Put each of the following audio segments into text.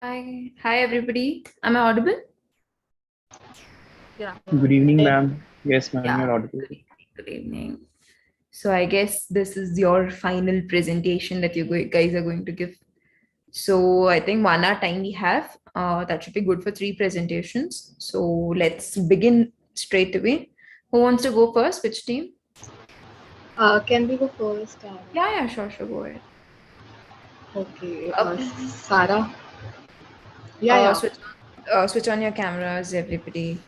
Hi everybody. Am I audible? Yeah. Good evening, ma'am. Yes, ma'am, Yeah. you're audible. Good evening. So I guess this is your final presentation that guys are going to give. So I think 1 hour time we have. That should be good for 3 presentations. So let's begin straight away. Who wants to go first? Which team? Can we go first? Yeah, sure, go ahead. Okay. Uh, Sarah. Yeah, uh, yeah. switch, switch on your cameras, everybody.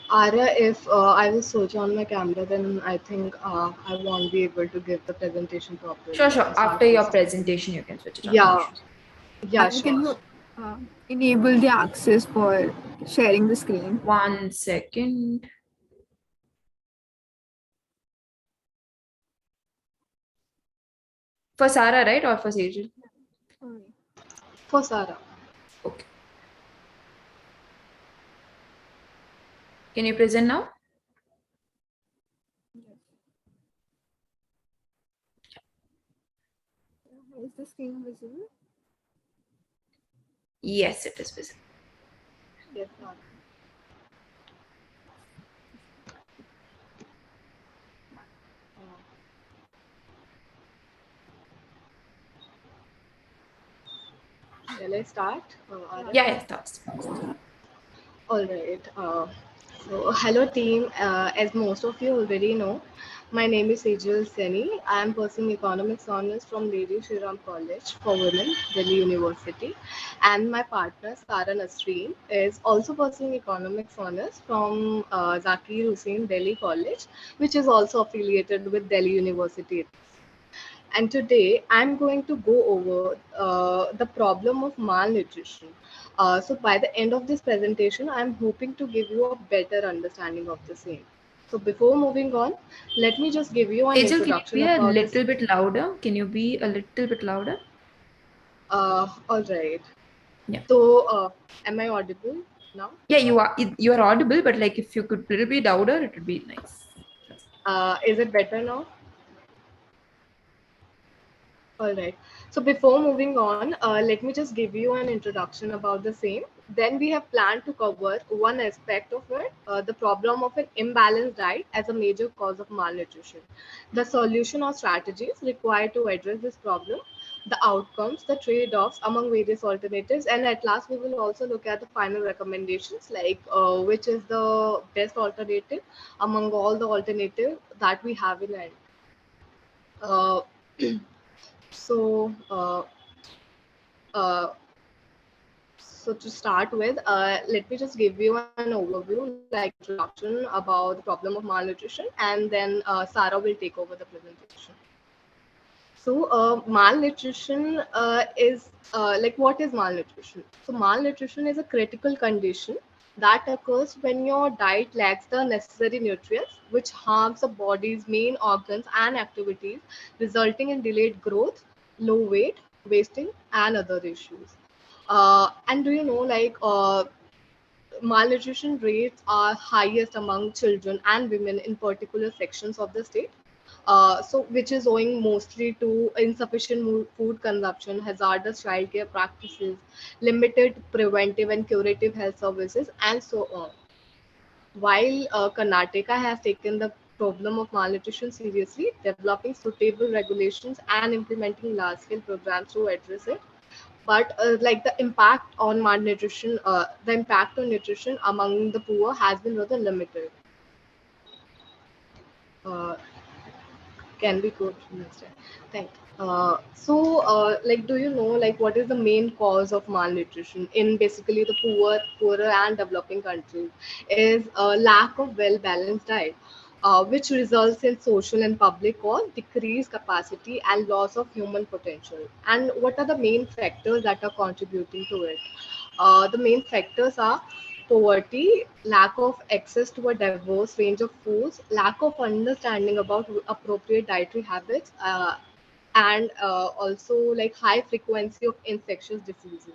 Arya, if I will switch on my camera, then I think I won't be able to give the presentation properly. Sure. So start After your first. presentation, you can switch it on. No Yeah. issues. Yeah, And can sure. you enable the access for sharing the screen? 1 second. For Sarah, right? Or for Sejal? For Sarah. Okay. Can you present now? Is the screen visible? Yes, it is visible. Yes, Sarah. Shall I start? Arya? Yeah, starts. All right. So, hello team. As most of you already know, my name is Sejal Seni. I am pursuing economics honors from Lady Shriram College for Women, Delhi University, and my partner Sara Nasreen is also pursuing economics honors from Zakir Hussain Delhi College, which is also affiliated with Delhi University. And today I'm going to go over the problem of malnutrition. So by the end of this presentation, I'm hoping to give you a better understanding of the same. So before moving on, let me just give you an Sejal, can you introduction be a about this. little bit louder? Can you be a little bit louder? All right. Yeah. So am I audible now? Yeah, you are audible, but like if you could a little bit louder, it would be nice. Is it better now? All right. So before moving on, let me just give you an introduction about the same. Then we have planned to cover one aspect of it, the problem of an imbalanced diet as a major cause of malnutrition, the solution or strategies required to address this problem, the outcomes, the trade-offs among various alternatives, and at last we will also look at the final recommendations, like which is the best alternative among all the alternatives that we have in hand. Uh, so. Uh, So to start with, let me just give you an overview, like introduction about the problem of malnutrition, and then Sarah will take over the presentation. So malnutrition is like what is malnutrition? So malnutrition is a critical condition that occurs when your diet lacks the necessary nutrients, which harms the body's main organs and activities, resulting in delayed growth, low weight, wasting, and other issues. And do you know, like, malnutrition rates are highest among children and women in particular sections of the state. So, which is owing mostly to insufficient food consumption, hazardous childcare practices, limited preventive and curative health services, and so on. While Karnataka has taken the problem of malnutrition seriously, developing suitable regulations and implementing large-scale programs to address it, but like the impact on malnutrition, the impact on nutrition among the poor has been rather limited. Uh, can we go to next slide? Thank you. Like, do you know, like, what is the main cause of malnutrition in basically the poorer and developing countries? Is a lack of well-balanced diet, which results in social and public cost, decreased capacity, and loss of human potential. And what are the main factors that are contributing to it? The main factors are poverty, lack of access to a diverse range of foods, lack of understanding about appropriate dietary habits, and also like high frequency of infectious diseases.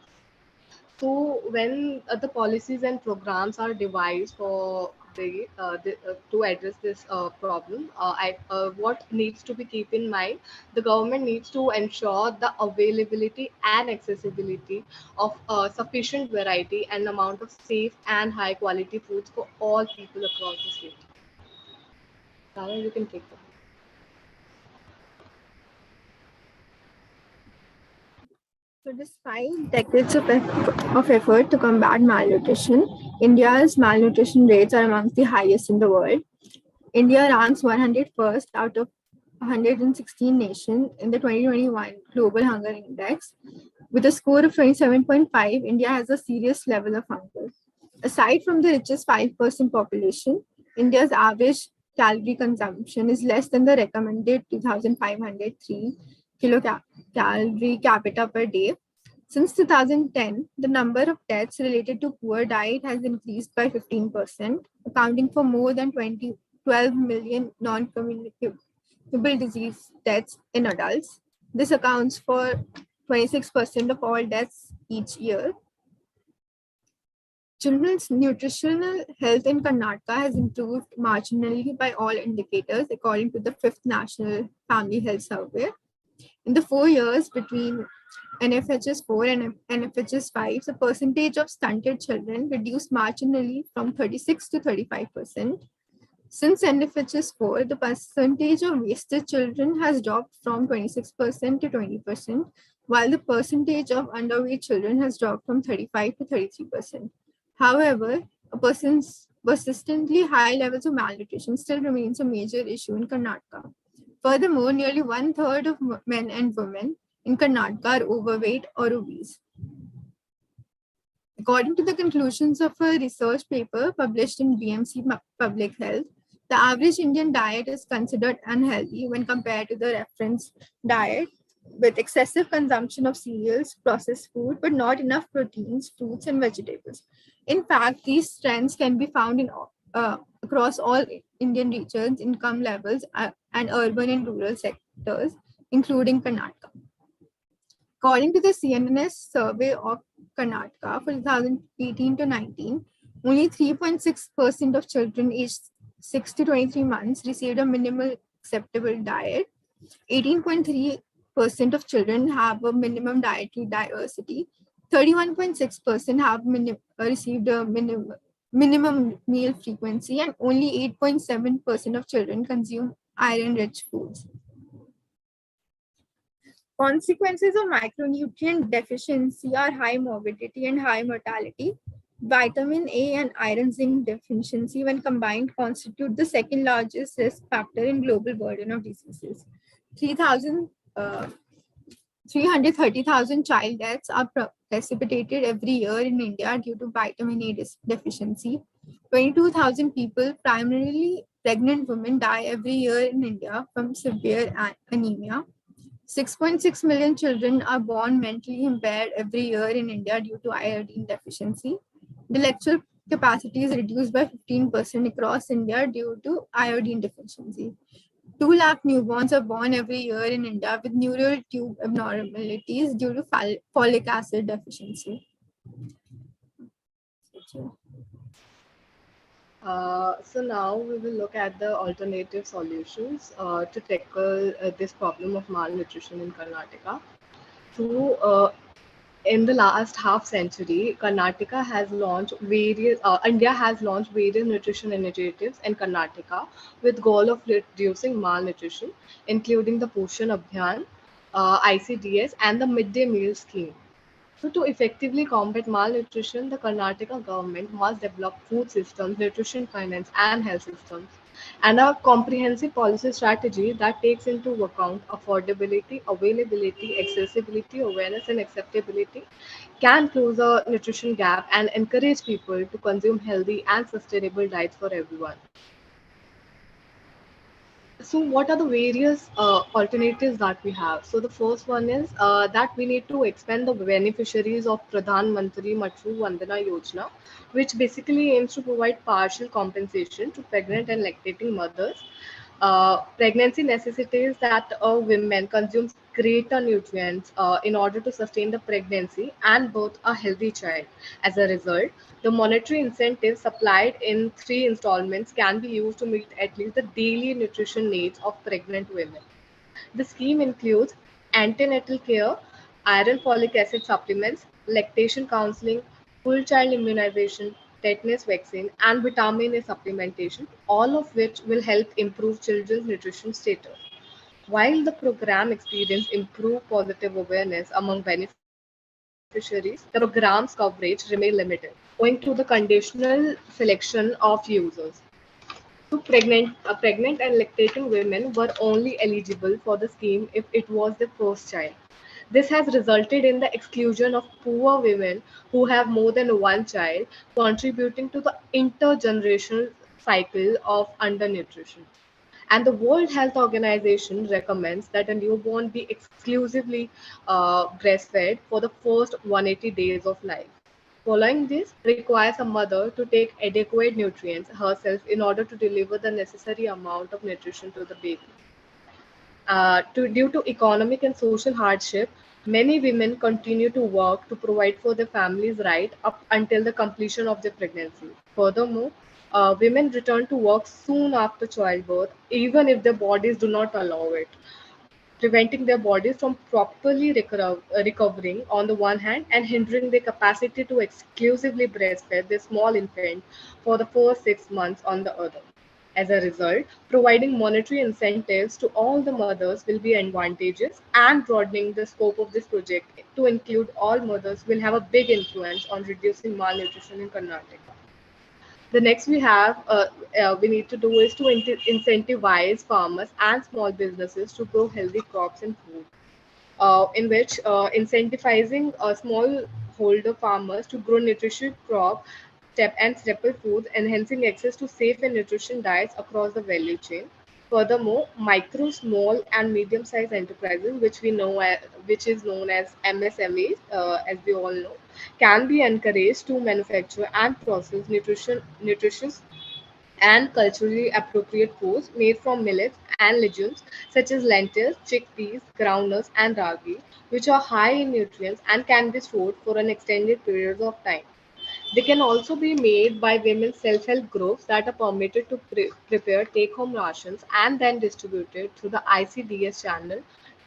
So when the policies and programs are devised for to address this problem. What needs to be keep in mind, the government needs to ensure the availability and accessibility of sufficient variety and amount of safe and high quality foods for all people across the state. Sarah, you can take that. So, despite decades of effort to combat malnutrition, India's malnutrition rates are amongst the highest in the world. India ranks 101st out of 116 nations in the 2021 Global Hunger Index. With a score of 27.5, India has a serious level of hunger. Aside from the richest 5% population, India's average calorie consumption is less than the recommended 2,503 kilocalorie capita per day. Since 2010, the number of deaths related to poor diet has increased by 15%, accounting for more than 12 million non-communicable disease deaths in adults. This accounts for 26% of all deaths each year. Children's nutritional health in Karnataka has improved marginally by all indicators, according to the 5th National Family Health Survey. In the 4 years between NFHS 4 and NFHS 5, the percentage of stunted children reduced marginally from 36 to 35%. Since NFHS 4, the percentage of wasted children has dropped from 26% to 20%, while the percentage of underweight children has dropped from 35 to 33%. However, a person's persistently high levels of malnutrition still remains a major issue in Karnataka. Furthermore, nearly 1/3 of men and women in Karnataka are overweight or obese. According to the conclusions of a research paper published in BMC Public Health, the average Indian diet is considered unhealthy when compared to the reference diet, with excessive consumption of cereals, processed food, but not enough proteins, fruits, and vegetables. In fact, these trends can be found in across all Indian regions, income levels, and urban and rural sectors, including Karnataka. According to the CNNS survey of Karnataka for 2018 to 19, only 3.6% of children aged 6 to 23 months received a minimal acceptable diet. 18.3% of children have a minimum dietary diversity. 31.6% have received a minimum meal frequency, and only 8.7% of children consume iron-rich foods. Consequences of micronutrient deficiency are high morbidity and high mortality. Vitamin A and iron zinc deficiency, when combined, constitute the second largest risk factor in global burden of diseases. 330,000 child deaths are precipitated every year in India due to vitamin A deficiency. 22,000 people, primarily pregnant women, die every year in India from severe anemia. 6.6 million children are born mentally impaired every year in India due to iodine deficiency. Intellectual capacity is reduced by 15% across India due to iodine deficiency. 2 lakh newborns are born every year in India with neural tube abnormalities due to folic acid deficiency. So now we will look at the alternative solutions to tackle this problem of malnutrition in Karnataka. So in the last half century, Karnataka has launched India has launched various nutrition initiatives in Karnataka with goal of reducing malnutrition, including the Poshan Abhiyan, ICDS, and the midday meal scheme. So to effectively combat malnutrition, the Karnataka government must develop food systems, nutrition finance, and health systems, and a comprehensive policy strategy that takes into account affordability, availability, accessibility, awareness, and acceptability can close a nutrition gap and encourage people to consume healthy and sustainable diets for everyone. So what are the various alternatives that we have? So the first one is that we need to expand the beneficiaries of Pradhan Mantri Matru Vandana Yojana, which basically aims to provide partial compensation to pregnant and lactating mothers Pregnancy necessitates that a woman consumes greater nutrients in order to sustain the pregnancy and birth a healthy child. As a result, the monetary incentives supplied in three installments can be used to meet at least the daily nutrition needs of pregnant women. The scheme includes antenatal care, iron folic acid supplements, lactation counseling, full child immunization, tetanus vaccine, and vitamin A supplementation, all of which will help improve children's nutrition status. While the program experienced improved positive awareness among beneficiaries, the program's coverage remained limited, owing to the conditional selection of users. Pregnant and lactating women were only eligible for the scheme if it was their first child. This has resulted in the exclusion of poor women who have more than one child, contributing to the intergenerational cycle of undernutrition. And the World Health Organization recommends that a newborn be exclusively breastfed for the first 180 days of life. Following this requires a mother to take adequate nutrients herself in order to deliver the necessary amount of nutrition to the baby. Due to economic and social hardship, many women continue to work to provide for their families right up until the completion of their pregnancy. Furthermore, women return to work soon after childbirth, even if their bodies do not allow it, preventing their bodies from properly recovering on the one hand and hindering their capacity to exclusively breastfeed their small infant for the first 6 months on the other. As a result, providing monetary incentives to all the mothers will be advantageous, and broadening the scope of this project to include all mothers will have a big influence on reducing malnutrition in Karnataka. The next we need to do is to incentivize farmers and small businesses to grow healthy crops and food, in which incentivizing smallholder farmers to grow nutritious crop step and staple foods, enhancing access to safe and nutrition diets across the value chain. Furthermore, micro, small, and medium-sized enterprises, which is known as MSMEs, as we all know, can be encouraged to manufacture and process nutritious and culturally appropriate foods made from millets and legumes such as lentils, chickpeas, groundnuts, and ragi, which are high in nutrients and can be stored for an extended period of time. They can also be made by women's self-help groups that are permitted to prepare take-home rations and then distributed through the ICDS channel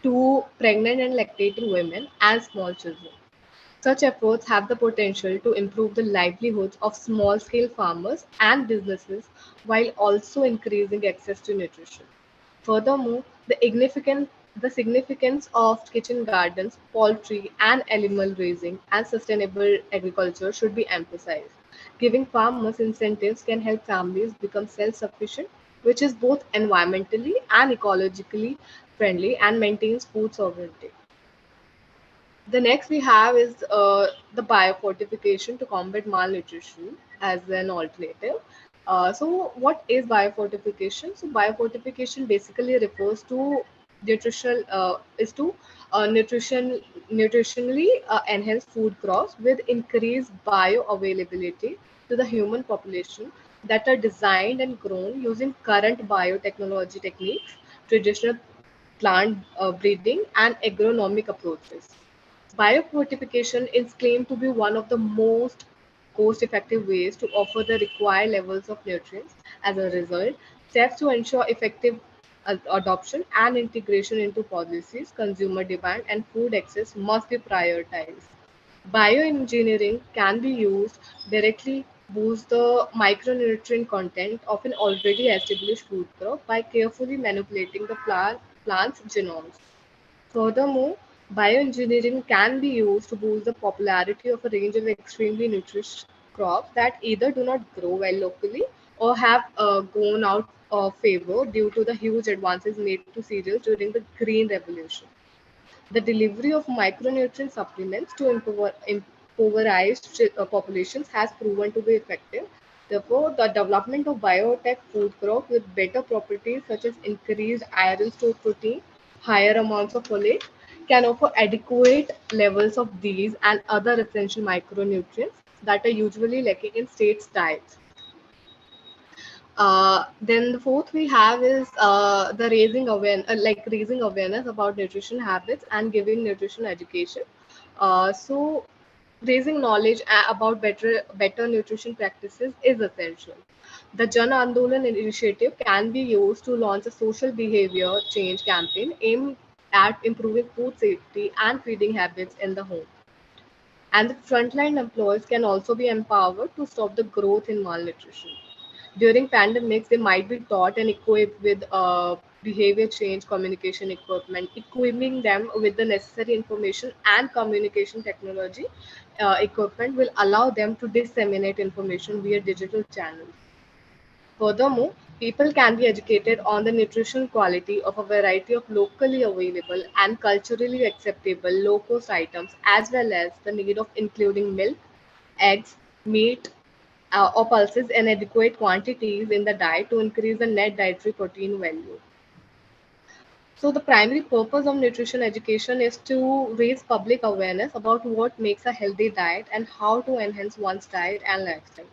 to pregnant and lactating women and small children. Such efforts have the potential to improve the livelihoods of small scale farmers and businesses while also increasing access to nutrition. Furthermore, the significance of kitchen gardens, poultry, and animal raising and sustainable agriculture should be emphasized. Giving farmers incentives can help families become self sufficient, which is both environmentally and ecologically friendly and maintains food sovereignty. The next we have is the biofortification to combat malnutrition as an alternative. What is biofortification? So, biofortification basically refers to nutritionally enhance food crops with increased bioavailability to the human population that are designed and grown using current biotechnology techniques, traditional plant breeding, and agronomic approaches. Biofortification is claimed to be one of the most cost effective ways to offer the required levels of nutrients. As a result, steps to ensure effective adoption and integration into policies, consumer demand, and food access must be prioritized. Bioengineering can be used directly boost the micronutrient content of an already established food crop by carefully manipulating the plant's genomes. Furthermore, bioengineering can be used to boost the popularity of a range of extremely nutritious crops that either do not grow well locally or have gone out of favor due to the huge advances made to cereals during the Green Revolution. The delivery of micronutrient supplements to impoverished populations has proven to be effective. Therefore, the development of biotech food crops with better properties such as increased iron stored protein, higher amounts of folate, can offer adequate levels of these and other essential micronutrients that are usually lacking in states' diets. Then the fourth we have is the raising awareness about nutrition habits and giving nutrition education. So raising knowledge about better nutrition practices is essential. The Jan Andolan initiative can be used to launch a social behavior change campaign aimed at improving food safety and feeding habits in the home. And the frontline employees can also be empowered to stop the growth in malnutrition. During pandemics, they might be taught and equipped with behavior change communication equipment, equipping them with the necessary information and communication technology equipment will allow them to disseminate information via digital channels. Furthermore, people can be educated on the nutritional quality of a variety of locally available and culturally acceptable low cost items, as well as the need of including milk, eggs, meat, or pulses in adequate quantities in the diet to increase the net dietary protein value. So, the primary purpose of nutrition education is to raise public awareness about what makes a healthy diet and how to enhance one's diet and lifestyle.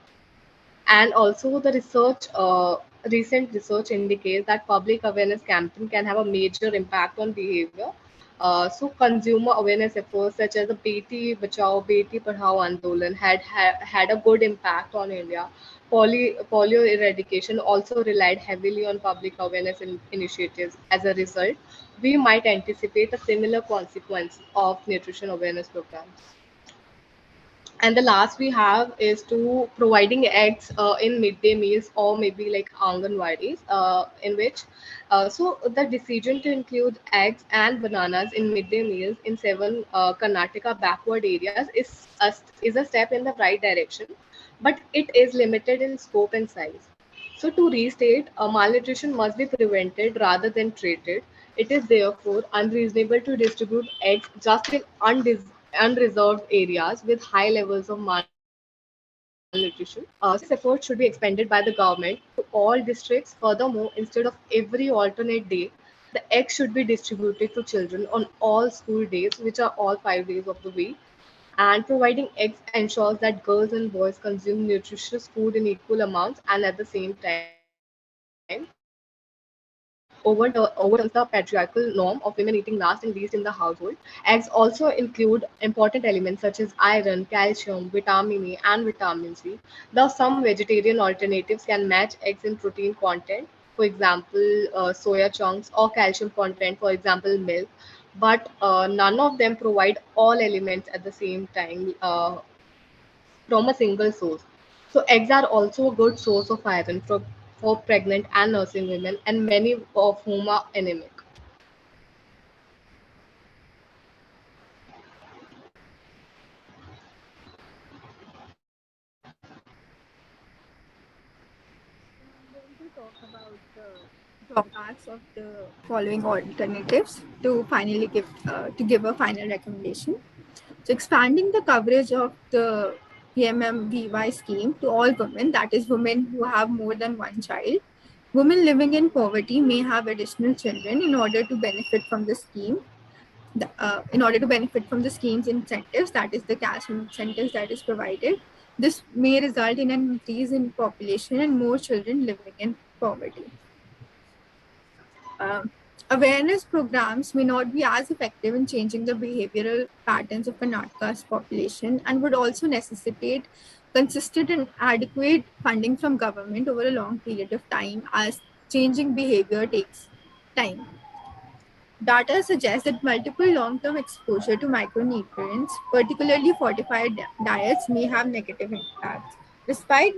And also, the recent research indicates that public awareness campaign can have a major impact on behavior. So, consumer awareness efforts such as the Beti Bachao, Beti Padhao Andolan had a good impact on India. Polio eradication also relied heavily on public awareness initiatives. As a result, we might anticipate a similar consequence of nutrition awareness programs. And the last we have is to providing eggs in midday meals or maybe like anganwadis, in which so the decision to include eggs and bananas in midday meals in seven Karnataka backward areas is a step in the right direction, but it is limited in scope and size. So to restate, malnutrition must be prevented rather than treated. It is therefore unreasonable to distribute eggs just in unreserved areas with high levels of malnutrition. So this effort should be expanded by the government to all districts. Furthermore, instead of every alternate day, the eggs should be distributed to children on all school days, which are all 5 days of the week. And providing eggs ensures that girls and boys consume nutritious food in equal amounts and at the same time overturns the patriarchal norm of women eating last and least in the household. Eggs also include important elements such as iron, calcium, vitamin A, and vitamin C. Though some vegetarian alternatives can match eggs in protein content, for example, soya chunks, or calcium content, for example, milk, but none of them provide all elements at the same time from a single source. So eggs are also a good source of iron for pregnant and nursing women, and many of whom are anemic. So I'm going to talk about the drawbacks of the following alternatives to give a final recommendation. So expanding the coverage of the PMMVY scheme to all women, that is women who have more than one child. Women living in poverty may have additional children in order to benefit from the scheme. In order to benefit from the scheme's incentives, that is the cash incentives that is provided, this may result in an increase in population and more children living in poverty. Um, Awareness programs may not be as effective in changing the behavioral patterns of Karnataka's population and would also necessitate consistent and adequate funding from government over a long period of time, as changing behavior takes time. Data suggests that multiple long-term exposure to micronutrients, particularly fortified diets, may have negative impacts. Despite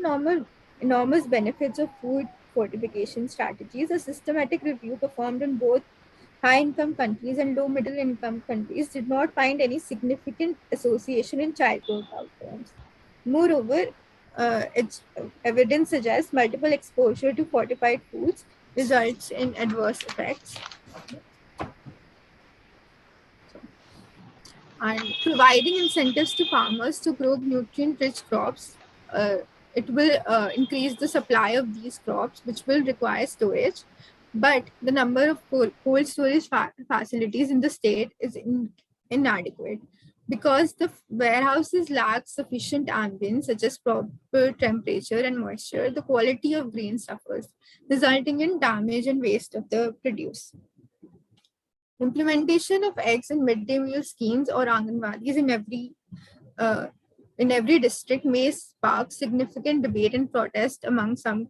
enormous benefits of food fortification strategies, a systematic review performed in both high-income countries and low-middle-income countries did not find any significant association in child growth outcomes. Moreover, its evidence suggests multiple exposure to fortified foods results in adverse effects. And providing incentives to farmers to grow nutrient-rich crops, uh, it will increase the supply of these crops, which will require storage. But the number of cold storage facilities in the state is inadequate. Because the warehouses lack sufficient ambience, such as proper temperature and moisture, the quality of grain suffers, resulting in damage and waste of the produce. Implementation of eggs in midday meal schemes or Anganwadis in every district may spark significant debate and protest among some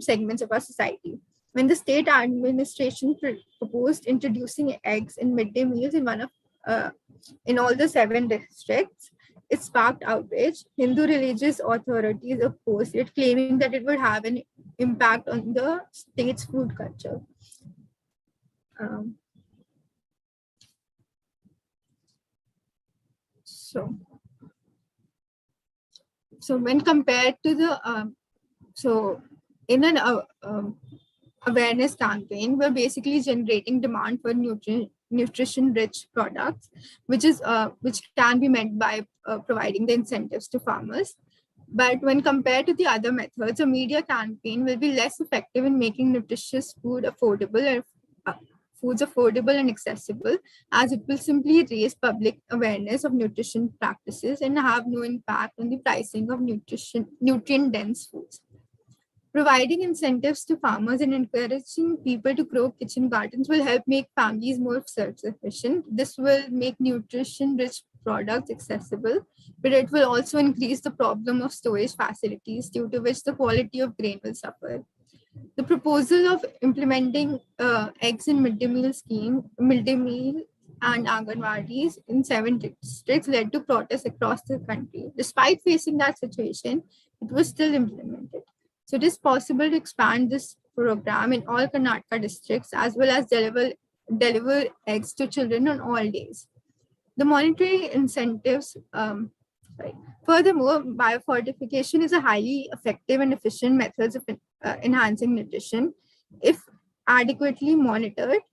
segments of our society. When the state administration proposed introducing eggs in midday meals in all the 7 districts, it sparked outrage. Hindu religious authorities opposed it, claiming that it would have an impact on the state's food culture. Um, so when compared to the in an awareness campaign, we're basically generating demand for nutrition rich products, which can be met by providing the incentives to farmers. But when compared to the other methods, a media campaign will be less effective in making nutritious foods affordable and accessible, as it will simply raise public awareness of nutrition practices and have no impact on the pricing of nutrient-dense foods. Providing incentives to farmers and encouraging people to grow kitchen gardens will help make families more self-sufficient. This will make nutrition-rich products accessible, but it will also increase the problem of storage facilities, due to which the quality of grain will suffer. The proposal of implementing eggs in midday meal and Anganwadis in 7 districts led to protests across the country. Despite facing that situation, it was still implemented. So it is possible to expand this program in all Karnataka districts, as well as deliver eggs to children on all days. The monetary incentives. Furthermore, biofortification is a highly effective and efficient method of enhancing nutrition. If adequately monitored,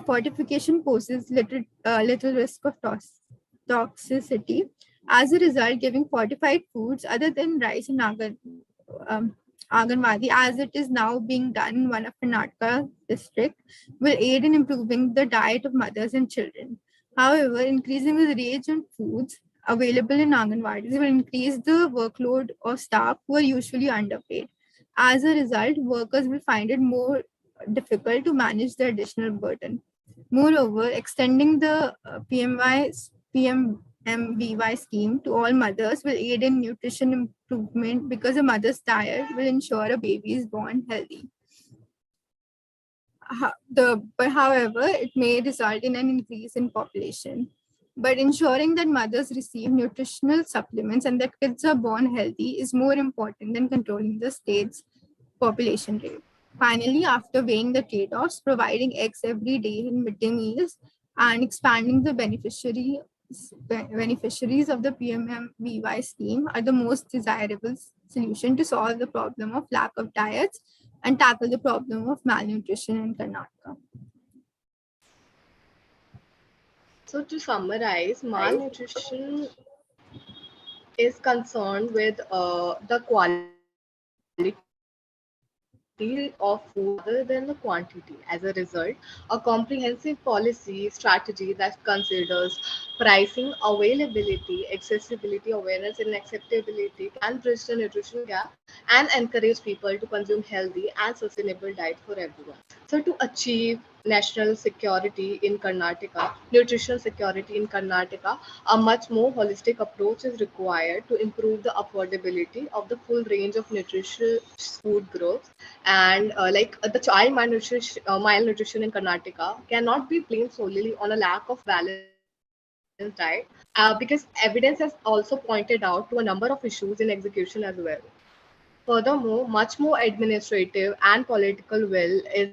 fortification poses little risk of toxicity. As a result, giving fortified foods other than rice and Anganwadi, as it is now being done in one of Karnataka district, will aid in improving the diet of mothers and children. However, increasing the range of foods available in Anganwadis will increase the workload of staff who are usually underpaid. As a result, workers will find it more difficult to manage the additional burden. Moreover, extending the PMVY scheme to all mothers will aid in nutrition improvement, because a mother's diet will ensure a baby is born healthy. However, it may result in an increase in population. But ensuring that mothers receive nutritional supplements and that kids are born healthy is more important than controlling the state's population rate. Finally, after weighing the trade-offs, providing eggs every day in midday meals and expanding the beneficiaries of the PMVY scheme are the most desirable solution to solve the problem of lack of diets and tackle the problem of malnutrition in Karnataka. So to summarize, malnutrition is concerned with the quality of food rather than the quantity. As a result, a comprehensive policy strategy that considers pricing, availability, accessibility, awareness, and acceptability can bridge the nutrition gap and encourage people to consume healthy and sustainable diet for everyone. So to achieve national security in Karnataka, nutrition security in Karnataka, a much more holistic approach is required to improve the affordability of the full range of nutritious food groups. And the child malnutrition in Karnataka cannot be blamed solely on a lack of balanced diet, because evidence has also pointed out to a number of issues in execution as well. Furthermore, much more administrative and political will is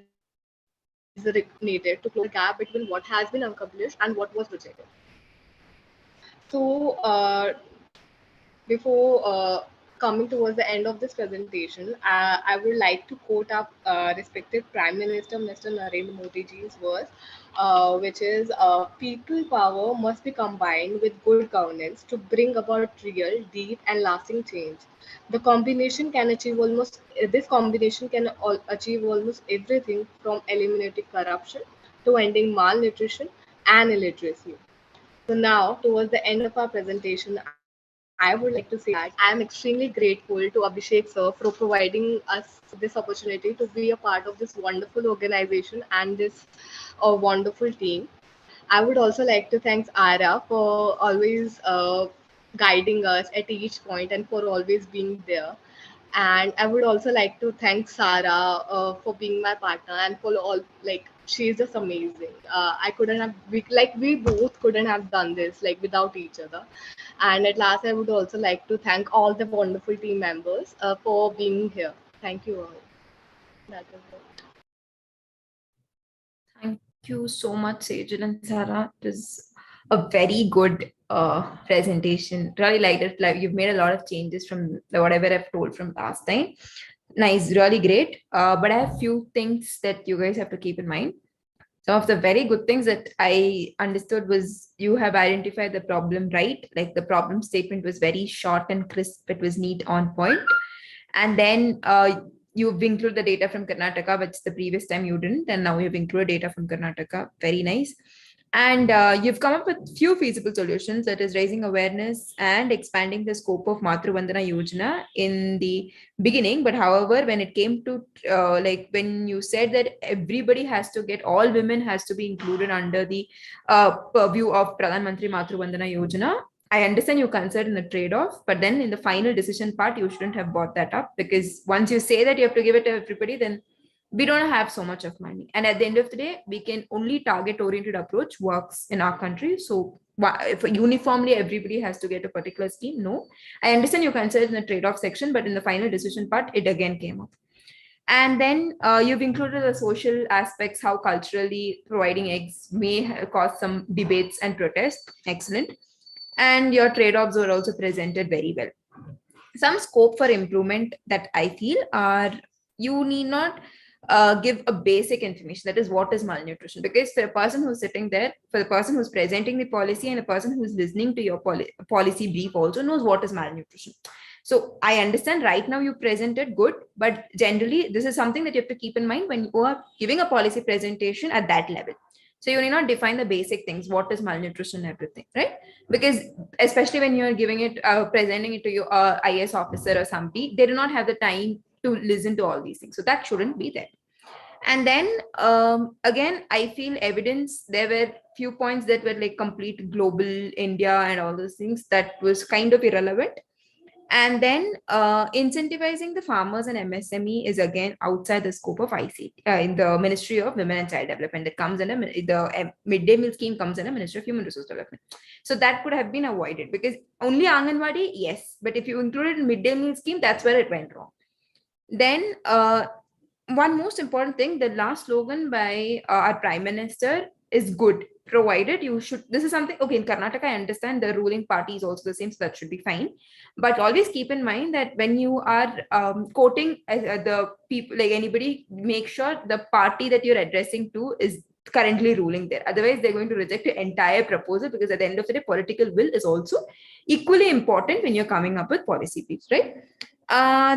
needed to close the gap between what has been accomplished and what was rejected. So, before coming towards the end of this presentation, I would like to quote our respected Prime Minister, Mr. Narendra Modi ji's words, which is people power must be combined with good governance to bring about real, deep, and lasting change. The combination can achieve almost this combination can achieve almost everything from eliminating corruption to ending malnutrition and illiteracy. So now, towards the end of our presentation, I would like to say that I am extremely grateful to Abhishek sir for providing us this opportunity to be a part of this wonderful organization and this wonderful team. I would also like to thank Ara for always guiding us at each point and for always being there. And I would also like to thank Sarah for being my partner and for all, like, she's just amazing. I couldn't have, we both couldn't have done this like without each other. And at last, I would also like to thank all the wonderful team members for being here. Thank you all. That is it. Thank you so much, Sejal and Sarah. It was a very good presentation. Really liked it. Like you've made a lot of changes from whatever I've told from last time. Nice, really great. But I have few things that you guys have to keep in mind. Some of the very good things that I understood was you have identified the problem right. Like the problem statement was very short and crisp. It was neat, on point. And then you've included the data from Karnataka, which the previous time you didn't, and now you've included data from Karnataka. Very nice. And you've come up with few feasible solutions, that is raising awareness and expanding the scope of Matru Vandana Yojana in the beginning. But however, when it came to like when you said that everybody has to get, all women has to be included under the purview of Pradhan Mantri Matru Vandana Yojana, I understand you consider a trade-off, but then in the final decision part, you shouldn't have brought that up, because once you say that you have to give it to everybody, then we don't have so much of money. And at the end of the day, we can only target-oriented approach works in our country. So if uniformly everybody has to get a particular scheme, no. I understand you consider in the trade-off section, but in the final decision part, it again came up. And then you've included the social aspects, how culturally providing eggs may cause some debates and protests. Excellent. And your trade-offs were also presented very well. Some scope for improvement that I feel are, you need not give a basic information, that is what is malnutrition, because for a person who's sitting there, for the person who's presenting the policy, and a person who's listening to your policy brief also knows what is malnutrition. So I understand right now you presented good, but generally this is something that you have to keep in mind when you are giving a policy presentation at that level. So you need not define the basic things, what is malnutrition, everything, right? Because especially when you're giving it, presenting it to your IS officer or somebody, they do not have the time to listen to all these things. So that shouldn't be there. And then again, I feel evidence, there were few points that were like complete global India and all those things that was kind of irrelevant. And then incentivizing the farmers and MSME is again outside the scope of ICT in the Ministry of Women and Child Development. That comes under the midday meal scheme comes under Ministry of Human Resource Development. So that could have been avoided, because only Anganwadi, yes, but if you included in midday meal scheme, that's where it went wrong. Then one most important thing, the last slogan by our Prime Minister is good, provided you should, this is something, okay, in Karnataka, I understand the ruling party is also the same, so that should be fine. But always keep in mind that when you are quoting the people, like anybody, make sure the party that you're addressing to is currently ruling there. Otherwise, they're going to reject the entire proposal, because at the end of the day, political will is also equally important when you're coming up with policy piece, right?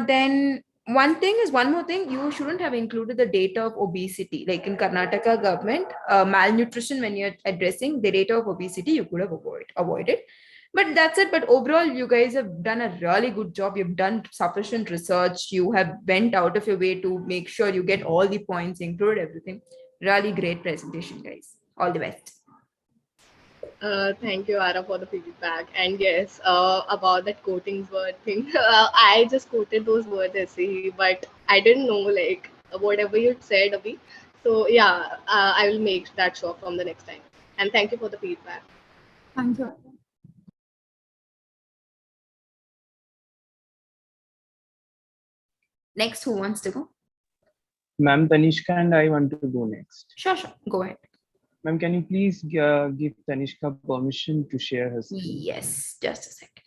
Then one more thing, you shouldn't have included the data of obesity. Like in Karnataka government, malnutrition, when you're addressing the data of obesity, you could have avoided. But that's it. But overall, you guys have done a really good job. You've done sufficient research. You have went out of your way to make sure you get all the points, include everything. Really great presentation, guys. All the best. Thank you, Ara, for the feedback. And yes, about that quoting word thing, I just quoted those words essay, but I didn't know like whatever you said, Abhi. So yeah, I will make that sure from the next time. And thank you for the feedback. Thank you. Next, who wants to go? Ma'am Tanishka and I want to go next. Sure. Go ahead. Ma'am, can you please give Tanishka permission to share her screen? Yes, just a second.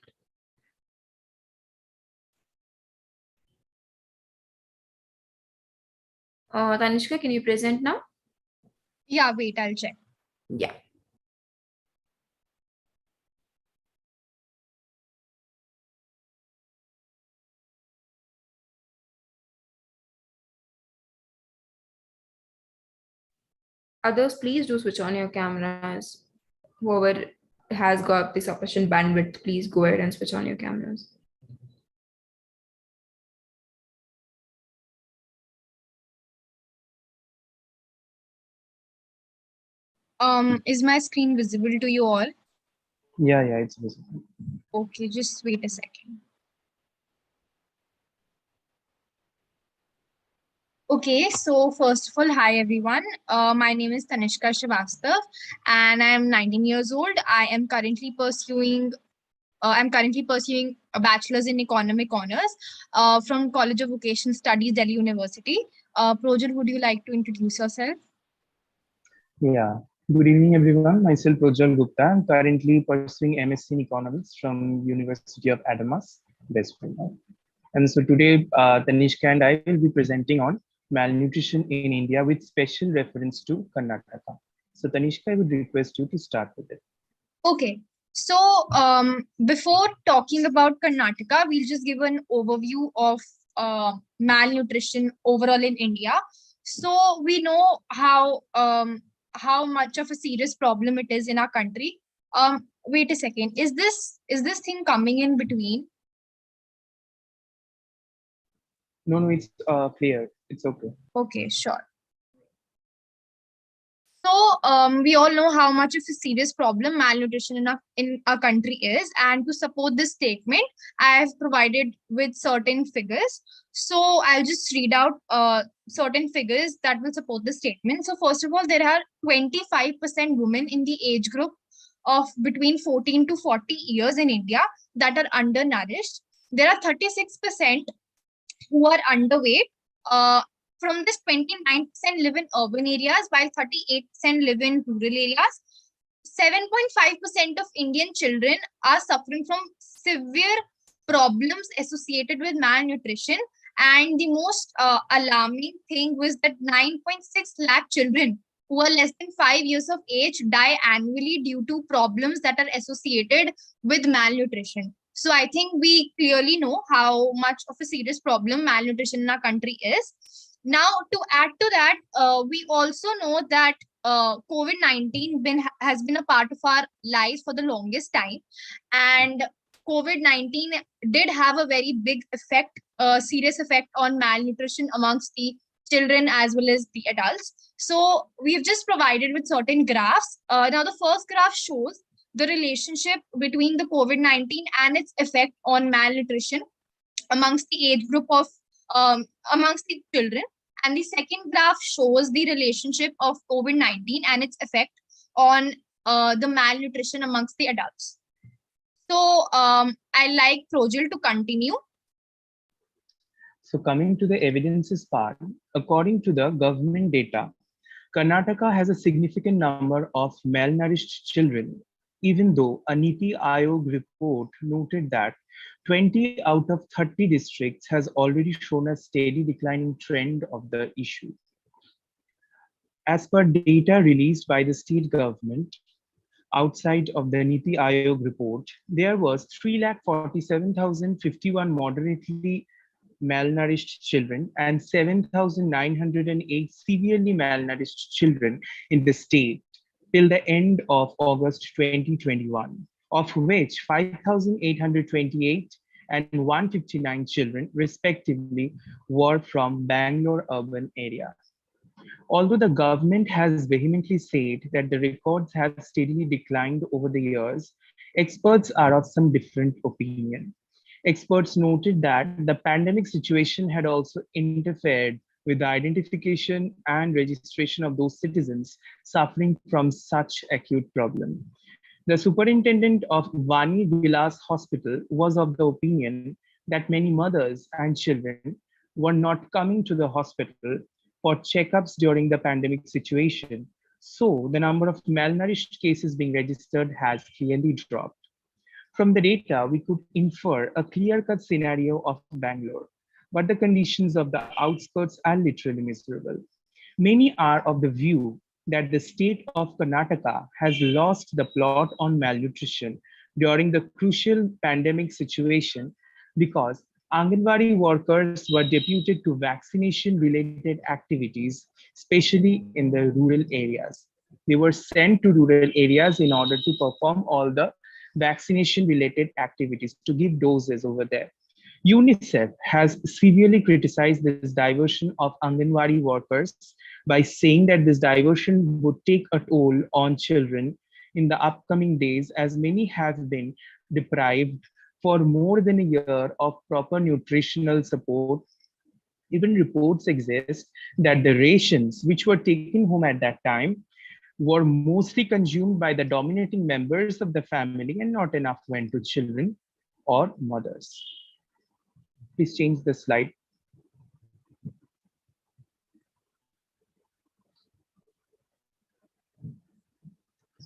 Tanishka, can you present now? Yeah, wait, I'll check. Yeah. Others, please do switch on your cameras. Whoever has got the sufficient bandwidth, please go ahead and switch on your cameras. Is my screen visible to you all? Yeah, it's visible. Okay, just wait a second. Okay, so first of all, hi everyone. My name is Tanishka Srivastav, and I am 19 years old. I'm currently pursuing a bachelor's in economic honors from College of Vocational Studies, Delhi University. Projal, would you like to introduce yourself? Yeah. Good evening, everyone. Myself, Projal Gupta. I'm currently pursuing MSc in Economics from University of Adamas, West Bengal. And so today, Tanishka and I will be presenting on malnutrition in India with special reference to Karnataka. So Tanishka, I would request you to start with it. Okay, so before talking about Karnataka, we'll just give an overview of malnutrition overall in India. So we know how much of a serious problem it is in our country. Wait a second, is this thing coming in between? No, it's clear. It's okay. Okay, sure. So we all know how much of a serious problem malnutrition in our country is, and to support this statement, I have provided with certain figures. So I'll just read out certain figures that will support the statement. So first of all, there are 25% women in the age group of between 14 to 40 years in India that are undernourished. There are 36% who are underweight. From this, 29% live in urban areas, while 38% live in rural areas. 7.5% of Indian children are suffering from severe problems associated with malnutrition. And the most alarming thing was that 9.6 lakh children who are less than 5 years of age die annually due to problems that are associated with malnutrition. So I think we clearly know how much of a serious problem malnutrition in our country is. Now, to add to that, we also know that COVID-19 has been a part of our lives for the longest time. And COVID-19 did have a very big effect, serious effect on malnutrition amongst the children as well as the adults. So we've just provided with certain graphs. Now, the first graph shows the relationship between the COVID-19 and its effect on malnutrition amongst the age group of amongst the children. And the second graph shows the relationship of COVID-19 and its effect on the malnutrition amongst the adults. So I like Projal to continue. So coming to the evidences part, according to the government data, Karnataka has a significant number of malnourished children, even though a NITI Aayog report noted that 20 out of 30 districts has already shown a steady declining trend of the issue. As per data released by the state government, outside of the NITI Aayog report, there was 3,47,051 moderately malnourished children and 7,908 severely malnourished children in the state till the end of August 2021, of which 5,828 and 159 children respectively were from Bangalore urban area. Although the government has vehemently said that the records have steadily declined over the years, experts are of some different opinion. Experts noted that the pandemic situation had also interfered with the identification and registration of those citizens suffering from such acute problem. The superintendent of Vani Vilas Hospital was of the opinion that many mothers and children were not coming to the hospital for checkups during the pandemic situation. So the number of malnourished cases being registered has clearly dropped. From the data, we could infer a clear-cut scenario of Bangalore, but the conditions of the outskirts are literally miserable. Many are of the view that the state of Karnataka has lost the plot on malnutrition during the crucial pandemic situation because Anganwadi workers were deputed to vaccination-related activities, especially in the rural areas. They were sent to rural areas in order to perform all the vaccination related activities, to give doses over there. UNICEF has severely criticized this diversion of Anganwadi workers by saying that this diversion would take a toll on children in the upcoming days, as many have been deprived for more than a year of proper nutritional support. Even reports exist that the rations which were taken home at that time were mostly consumed by the dominating members of the family and not enough went to children or mothers. Please change the slide.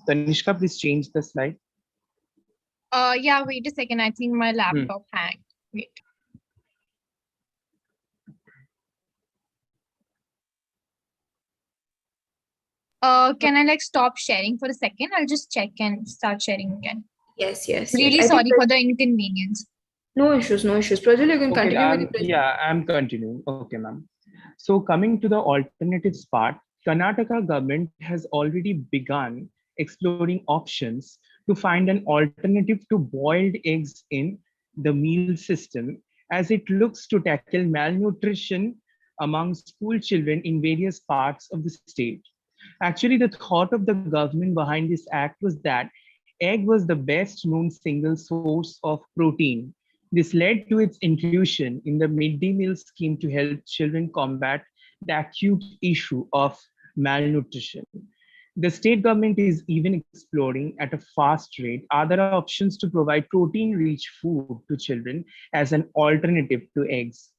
Tanishka, please change the slide. Yeah, wait a second. I think my laptop hanged. Wait. Can I like stop sharing for a second? I'll just check and start sharing again. Yes, yes, yes. Really I think sorry for the inconvenience. no issues, no issues. Prajwal, you can Okay, continue with the presentation. yeah, I'm continuing. Okay, ma'am. So coming to the alternatives part, Karnataka government has already begun exploring options to find an alternative to boiled eggs in the meal system, as it looks to tackle malnutrition among school children in various parts of the state. Actually, the thought of the government behind this act was that egg was the best known single source of protein. This led to its inclusion in the midday meal scheme to help children combat the acute issue of malnutrition. The state government is even exploring at a fast rate other options to provide protein rich food to children as an alternative to eggs.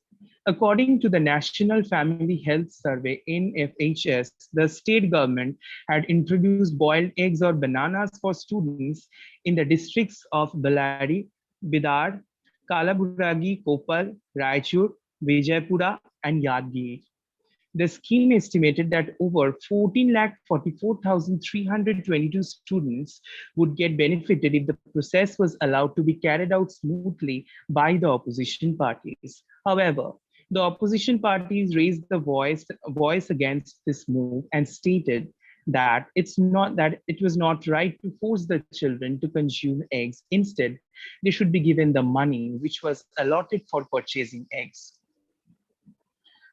According to the National Family Health Survey NFHS, the state government had introduced boiled eggs or bananas for students in the districts of Ballari, Bidar, Kalaburagi, Koppal, Raichur, Vijaypura, and Yadgir. The scheme estimated that over 14,44,322 students would get benefited if the process was allowed to be carried out smoothly by the opposition parties. However, the opposition parties raised the voice against this move and stated that it was not right to force the children to consume eggs. Instead, they should be given the money which was allotted for purchasing eggs.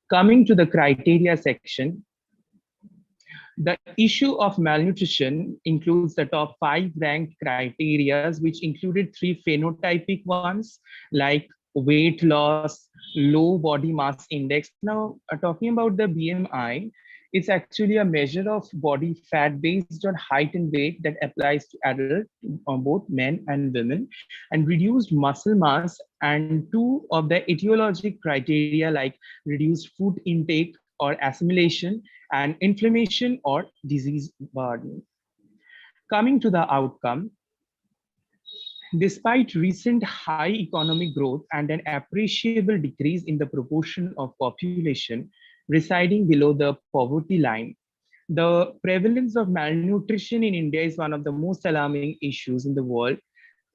Coming to the criteria section, the issue of malnutrition includes the top 5 ranked criteria, which included 3 phenotypic ones like weight loss, low body mass index. Now, talking about the BMI, it's actually a measure of body fat based on height and weight that applies to adults, both men and women, and reduced muscle mass, and 2 of the etiologic criteria like reduced food intake or assimilation and inflammation or disease burden. Coming to the outcome, despite recent high economic growth and an appreciable decrease in the proportion of population residing below the poverty line, the prevalence of malnutrition in India is one of the most alarming issues in the world.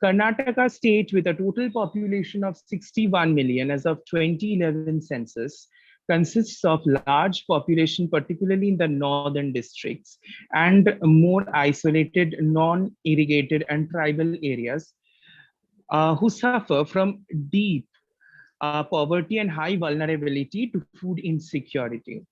Karnataka state, with a total population of 61 million as of 2011 census, consists of large population, particularly in the northern districts, and more isolated, non-irrigated and tribal areas, who suffer from deep poverty and high vulnerability to food insecurity.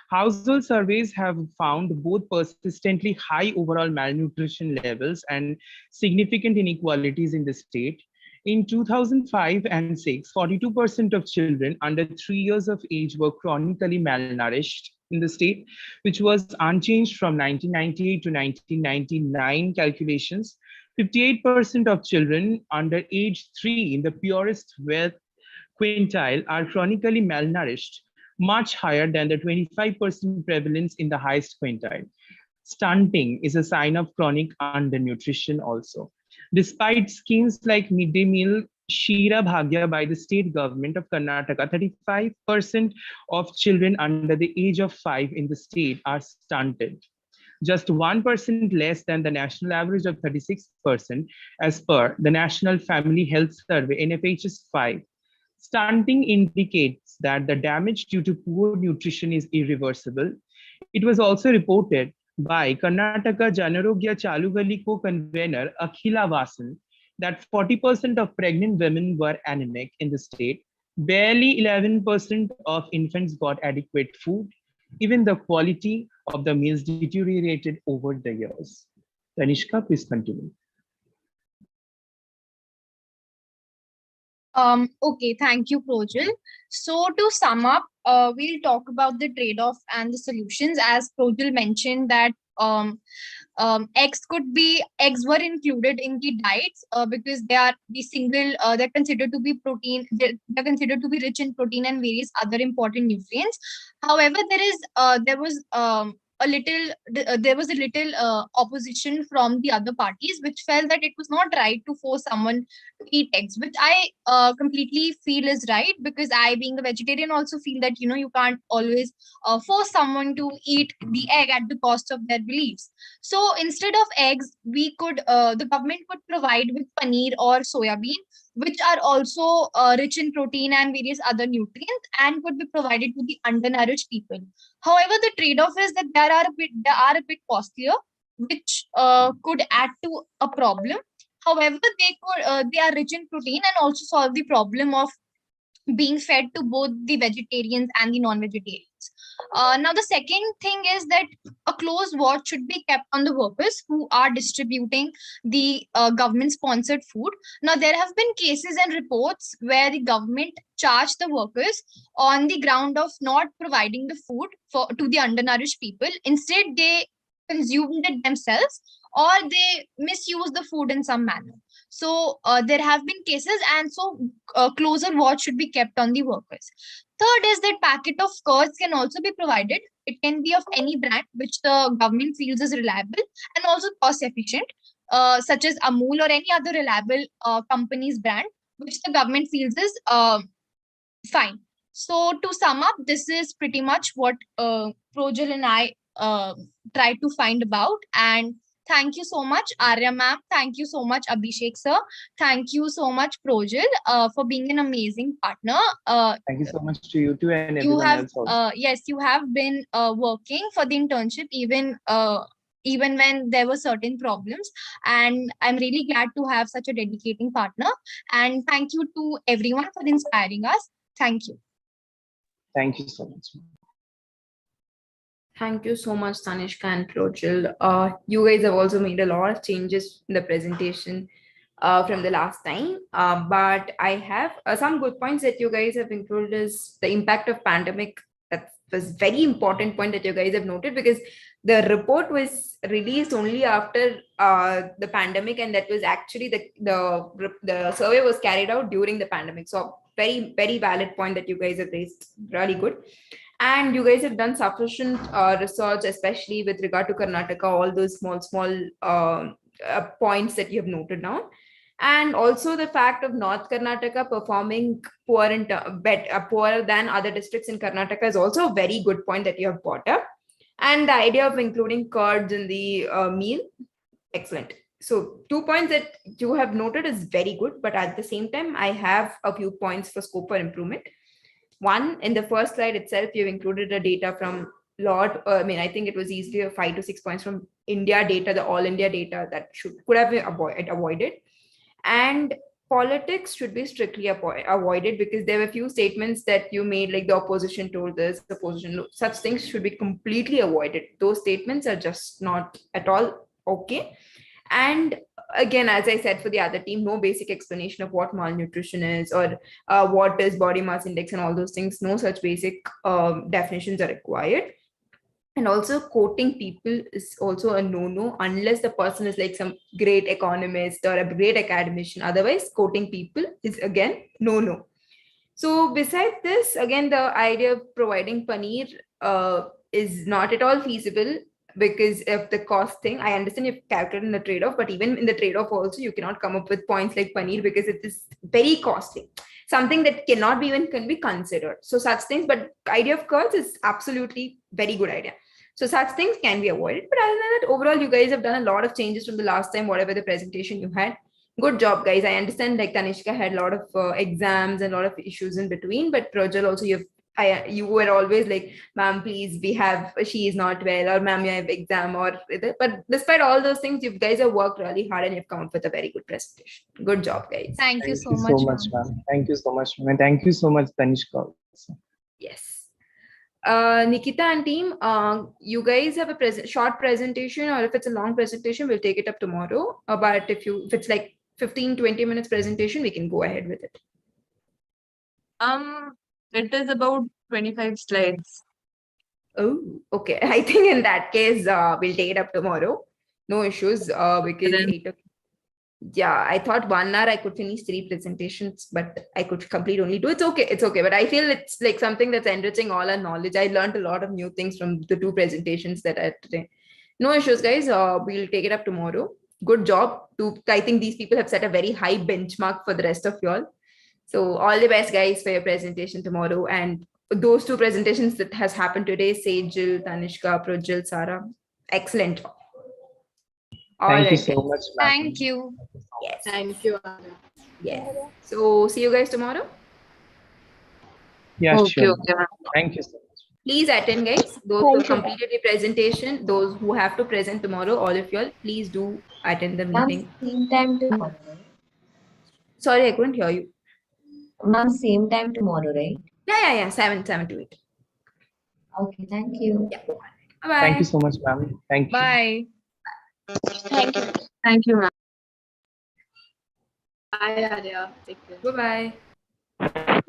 Household surveys have found both persistently high overall malnutrition levels and significant inequalities in the state. In 2005 and 6, 42% of children under 3 years of age were chronically malnourished in the state, which was unchanged from 1998 to 1999 calculations. 58% of children under age 3 in the purest wealth quintile are chronically malnourished, much higher than the 25% prevalence in the highest quintile. Stunting is a sign of chronic undernutrition also. Despite schemes like midday meal, Shira Bhagya by the state government of Karnataka, 35% of children under the age of 5 in the state are stunted, just 1% less than the national average of 36% as per the National Family Health Survey, NFHS 5. Stunting indicates that the damage due to poor nutrition is irreversible. It was also reported by Karnataka Janarogya Chalugali co-convener Akhila Vasan that 40% of pregnant women were anemic in the state. Barely 11% of infants got adequate food. Even the quality of the meals deteriorated over the years. Tanishka, please continue. Okay, thank you, Projal. So to sum up, we'll talk about the trade-off and the solutions. As Projal mentioned that eggs were included in the diets because they are the they're considered to be they're considered to be rich in protein and various other important nutrients. However, there was a little opposition from the other parties, which felt that it was not right to force someone to eat eggs, which I completely feel is right, because I, being a vegetarian, also feel that you can't always force someone to eat the egg at the cost of their beliefs. So instead of eggs, the government could provide with paneer or soya bean, which are also rich in protein and various other nutrients, and could be provided to the undernourished people. However, the trade-off is that they are a bit costlier, which could add to a problem. However, they are rich in protein and also solve the problem of being fed to both the vegetarians and the non-vegetarians. Now, the second thing is that a close watch should be kept on the workers who are distributing the government-sponsored food. Now, there have been cases and reports where the government charged the workers on the ground of not providing the food to the undernourished people. Instead, they consumed it themselves, or they misuse the food in some manner. So there have been cases, and so closer watch should be kept on the workers. Third is that packet of curds can also be provided. It can be of any brand which the government feels is reliable and also cost efficient, such as Amul or any other reliable company's brand, which the government feels is fine. So to sum up, this is pretty much what Projal and I tried to find about. And thank you so much, Arya ma'am. Thank you so much, Abhishek sir. Thank you so much, Projal, for being an amazing partner. Thank you so much to you too and You everyone have, else also. yes, you have been working for the internship even when there were certain problems, and I'm really glad to have such a dedicating partner. And thank you to everyone for inspiring us. Thank you. Thank you so much. Thank you so much, Tanishka and Projal. You guys have also made a lot of changes in the presentation from the last time. But I have some good points that you guys have included is the impact of pandemic. That was very important point that you guys have noted, because the report was released only after the pandemic, and that was actually the survey was carried out during the pandemic. So very, very valid point that you guys have raised. Really good. And you guys have done sufficient research, especially with regard to Karnataka, all those small points that you have noted down. And also the fact of North Karnataka performing poorer than other districts in Karnataka is also a very good point that you have brought up. And the idea of including curds in the meal, excellent. So 2 points that you have noted is very good, but at the same time, I have a few points for scope for improvement. One, in the first slide itself, you've included the data from I think it was easily 5 to 6 points from India data, the all India data that could have been avoided. And politics should be strictly avoided, because there were a few statements that you made, like the opposition told this, the opposition, such things should be completely avoided. Those statements are just not at all okay. And again, as I said, for the other team, no basic explanation of what malnutrition is, or what is body mass index and all those things. No such basic definitions are required. And also quoting people is also a no-no, unless the person is like some great economist or a great academician. Otherwise, quoting people is again no-no. So besides this, again, the idea of providing paneer is not at all feasible because of the cost thing. I understand you've calculated the trade-off, but even in the trade-off also, you cannot come up with points like paneer because it is very costly. Something that cannot be even can be considered. So such things, but idea of curds is absolutely very good idea. So such things can be avoided. But other than that, overall, you guys have done a lot of changes from the last time, whatever the presentation you had. Good job, guys. I understand like Tanishka had a lot of exams and a lot of issues in between, but Projal also, you've you were always like, ma'am, please, she is not well, or ma'am, you have exam, but despite all those things, you guys have worked really hard and you've come up with a very good presentation. Good job, guys. Thank you Thank so you much, so much, ma'am. ma'am. Thank you so much, ma'am. And thank you so much, Tanishka also. Yes. Nikita and team, you guys have a short presentation, or if it's a long presentation, we'll take it up tomorrow. But if it's like 15-20 minutes presentation, we can go ahead with it. It is about 25 slides. Oh, okay. I think in that case, we'll take it up tomorrow. No issues. Because Then- yeah, I thought 1 hour I could finish 3 presentations, but I could complete only 2. It's okay. It's okay. But I feel it's like something that's enriching all our knowledge. I learned a lot of new things from the 2 presentations that I had today. No issues, guys. We'll take it up tomorrow. Good job. I think these people have set a very high benchmark for the rest of y'all. So all the best, guys, for your presentation tomorrow. And those 2 presentations that has happened today, Sejal, Tanishka, Projal, Sarah, excellent job. Thank you so much, ma'am. Thank you. Yes. Thank you, Arya. Yes. So see you guys tomorrow. Yeah, Okay, sure. okay, ma'am. Thank you so much. Please attend, guys. Those who have completed the presentation, those who have to present tomorrow, all of y'all, please do attend the Ma'am, meeting. same time tomorrow, right? Sorry, I couldn't hear you. Ma'am, same time tomorrow, right? Yeah. 7 to 8. Okay, thank you. Yeah. Bye-bye. Thank you so much, ma'am. Thank you. Bye. Thank you, ma'am. Bye, Arya. Take care. Bye-bye. Bye.